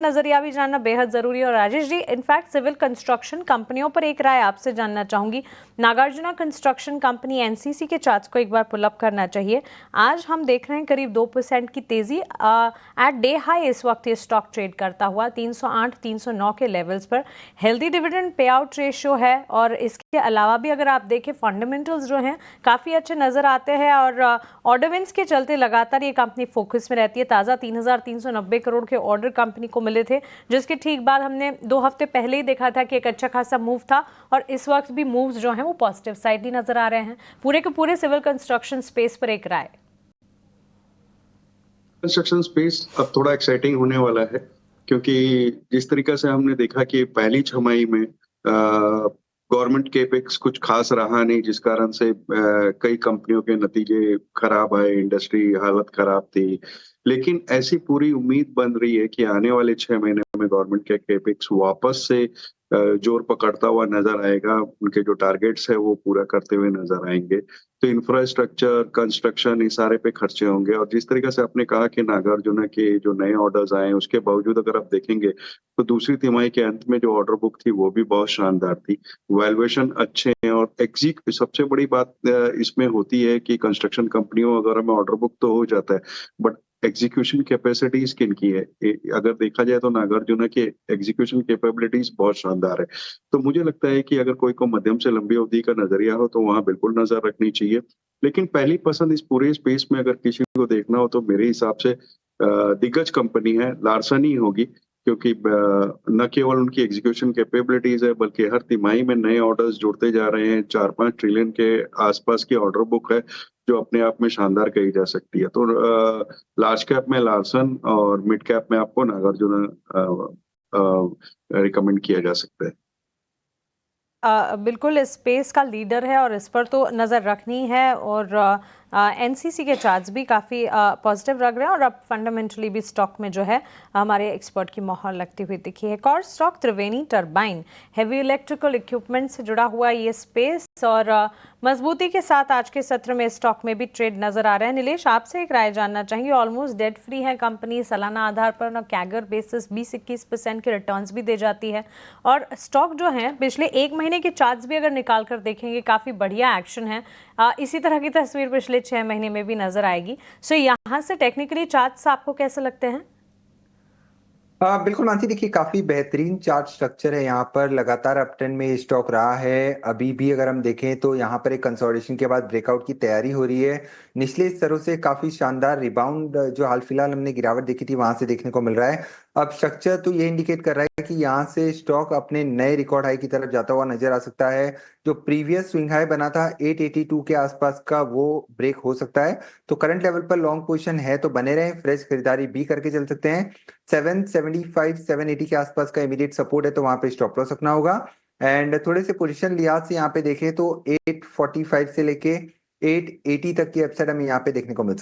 नजरिया भी जानना बेहद जरूरी है। और Rajesh ji, in fact civil construction कंपनियों पर एक राय आपसे जानना चाहूंगी। नागार्जुना कंस्ट्रक्शन कंपनी एनसीसी के चार्ट्स को एक बार पुलअप करना चाहिए। आज हम देख रहे हैं करीब 2% की तेजी एट डे हाई इस वक्त ये स्टॉक ट्रेड करता हुआ 308 309 के लेवल्स पर। Healthy dividend pay out ratio है और इसके अलावा भी अगर आप देखें फंडामेंटल्स जो हैं काफ़ी अच्छे नज़र आते हैं और ऑर्डर विंस के चलते लगातार ये कंपनी फोकस में रहती है। ताज़ा 3,390 करोड़ के ऑर्डर कंपनी को मिले थे, जिसके ठीक बाद हमने 2 हफ्ते पहले ही देखा था कि एक अच्छा खासा मूव था और इस वक्त भी मूव्स जो हैं वो पॉजिटिव साइड ही नजर आ रहे हैं। पूरे के पूरे सिविल कंस्ट्रक्शन स्पेस पर एक राय। कंस्ट्रक्शन स्पेस अब थोड़ा एक्साइटिंग होने वाला है, क्योंकि जिस तरीके से हमने देखा कि पहली छमाही में गवर्नमेंट केपेक्स कुछ खास रहा नहीं, जिस कारण से कई कंपनियों के नतीजे खराब आए, इंडस्ट्री हालत खराब थी। लेकिन ऐसी पूरी उम्मीद बन रही है कि आने वाले 6 महीने में गवर्नमेंट के केपेक्स वापस से जोर पकड़ता हुआ नजर आएगा। उनके जो टारगेट्स है वो पूरा करते हुए नजर आएंगे। तो इंफ्रास्ट्रक्चर, कंस्ट्रक्शन, इस सारे पे खर्चे होंगे। और जिस तरीके से आपने कहा कि नागार्जुना के जो नए ऑर्डर्स आए, उसके बावजूद अगर आप देखेंगे तो दूसरी तिमाही के अंत में जो ऑर्डर बुक थी वो भी बहुत शानदार थी। वैल्यूएशन अच्छे हैं और सबसे बड़ी बात इसमें होती है कि कंस्ट्रक्शन कंपनियों अगर हमें ऑर्डर बुक तो हो जाता है, बट एग्जीक्यूशन कैपेसिटीज किनकी है? अगर देखा जाए तो नागार्जुना की एग्जीक्यूशन कैपेबिलिटीज बहुत शानदार है। तो मुझे लगता है कि अगर कोई को मध्यम से लंबी अवधि का नजरिया हो तो वहां बिल्कुल नजर रखनी चाहिए। लेकिन पहली पसंद इस पूरे स्पेस में अगर किसी को देखना हो तो मेरे हिसाब से दिग्गज कंपनी है, लार्सन ही होगी। क्योंकि न केवल उनकी एग्जीक्यूशन कैपेबिलिटीज है, बल्कि हर तिमाही में नए ऑर्डर्स जुड़ते जा रहे हैं। 4-5 ट्रिलियन के आसपास की ऑर्डर बुक है, जो अपने आप में शानदार कही जा सकती है। तो लार्ज कैप में लार्सन और मिड कैप में आपको नागार्जुना रिकमेंड किया जा सकता है। बिल्कुल इस स्पेस का लीडर है और इस पर तो नज़र रखनी है। और एनसीसी के चार्ट्स भी काफ़ी पॉजिटिव लग रहे हैं और अब फंडामेंटली भी स्टॉक में जो है हमारे एक्सपर्ट की मोहर लगती हुई दिखी है। एक और स्टॉक त्रिवेणी टरबाइन, हेवी इलेक्ट्रिकल इक्विपमेंट से जुड़ा हुआ ये स्पेस और मजबूती के साथ आज के सत्र में स्टॉक में भी ट्रेड नजर आ रहा है। नीलेश, आपसे एक राय जानना चाहिए। ऑलमोस्ट डेट फ्री है कंपनी, सालाना आधार पर ना कैगर बेसिस 20-21% के रिटर्न्स भी दे जाती है और स्टॉक जो है पिछले एक महीने के चार्ट्स भी अगर निकाल कर देखेंगे काफ़ी बढ़िया एक्शन है। इसी तरह की तस्वीर पिछले 6 महीने में भी नजर आएगी। सो यहाँ से टेक्निकली चार्ट्स आपको कैसे लगते हैं? बिल्कुल मानसी, देखिए काफी बेहतरीन चार्ट स्ट्रक्चर है। यहाँ पर लगातार अपट्रेंड में ये स्टॉक रहा है। अभी भी अगर हम देखें तो यहाँ पर एक कंसोलिडेशन के बाद ब्रेकआउट की तैयारी हो रही है। निचले स्तरों से काफी शानदार रिबाउंड जो हाल फिलहाल हमने गिरावट देखी थी वहां से देखने को मिल रहा है। अब स्ट्रक्चर तो ये इंडिकेट कर रहा है कि यहाँ से स्टॉक अपने नए रिकॉर्ड हाई की तरफ जाता हुआ नजर आ सकता है। जो प्रीवियस स्विंग हाई बना था 882 के आसपास का, वो ब्रेक हो सकता है। तो करंट लेवल पर लॉन्ग पोजीशन है तो बने रहें, फ्रेश खरीदारी भी करके चल सकते हैं। 775 780 के आसपास का इमीडिएट सपोर्ट है तो वहां पे स्टॉप लॉस रखना होगा। एंड थोड़े से पोजीशन लिहाज से यहाँ पे देखें तो 845 से लेके 880 तक की अपसाइड हमें यहाँ पे देखने को मिल सकती है।